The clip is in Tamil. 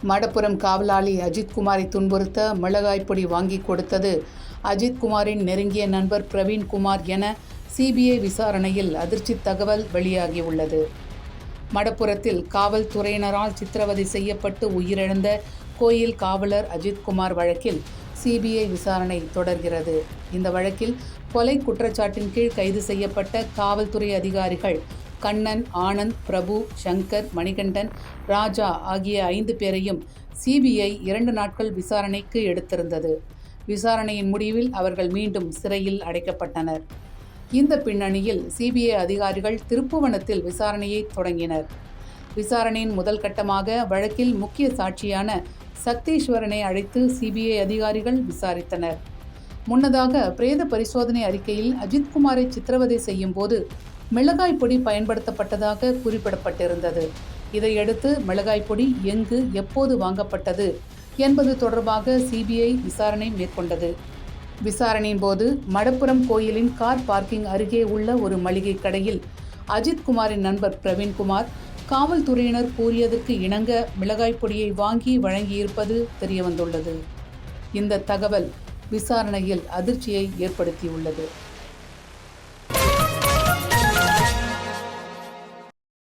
மடப்புரம் காவலாளி அஜித்குமாரை துன்புறுத்த மிளகாய் பொடி வாங்கி கொடுத்தது அஜித்குமாரின் நெருங்கிய நண்பர் பிரவீன்குமார் என சிபிஐ விசாரணையில் அதிர்ச்சி தகவல் வெளியாகியுள்ளது. மடப்புரத்தில் காவல்துறையினரால் சித்திரவதை செய்யப்பட்டு உயிரிழந்த கோயில் காவலர் அஜித்குமார் வழக்கில் சிபிஐ விசாரணை தொடர்கிறது. இந்த வழக்கில் கொலை குற்றச்சாட்டின் கீழ் கைது செய்யப்பட்ட காவல்துறை அதிகாரிகள் கண்ணன், ஆனந்த், பிரபு, சங்கர், மணிகண்டன், ராஜா ஆகிய 5 பேரையும் சிபிஐ 2 நாட்கள் விசாரணைக்கு எடுத்திருந்தது. விசாரணையின் முடிவில் அவர்கள் மீண்டும் சிறையில் அடைக்கப்பட்டனர். இந்த பின்னணியில் சிபிஐ அதிகாரிகள் திருப்புவனத்தில் விசாரணையை தொடங்கினர். விசாரணையின் முதல் கட்டமாக வழக்கில் முக்கிய சாட்சியான சக்தீஸ்வரனை அழைத்து சிபிஐ அதிகாரிகள் விசாரித்தனர். முன்னதாக பிரேத பரிசோதனை அறிக்கையில் அஜித்குமாரை சித்திரவதை செய்யும் போது மிளகாய் பொடி பயன்படுத்தப்பட்டதாக குறிப்பிடப்பட்டிருந்தது. இதையடுத்து மிளகாய் பொடி எங்கு, எப்போது வாங்கப்பட்டது என்பது தொடர்பாக சிபிஐ விசாரணை மேற்கொண்டது. விசாரணையின் போது மடப்புரம் கோயிலின் கார் பார்க்கிங் அருகே உள்ள ஒரு மளிகை கடையில் அஜித்குமாரின் நண்பர் பிரவீன்குமார் காவல்துறையினர் கூறியதற்கு இணங்க மிளகாய் பொடியை வாங்கி வழங்கியிருப்பது தெரியவந்துள்ளது. இந்த தகவல் விசாரணையில் அதிர்ச்சியை ஏற்படுத்தியுள்ளது.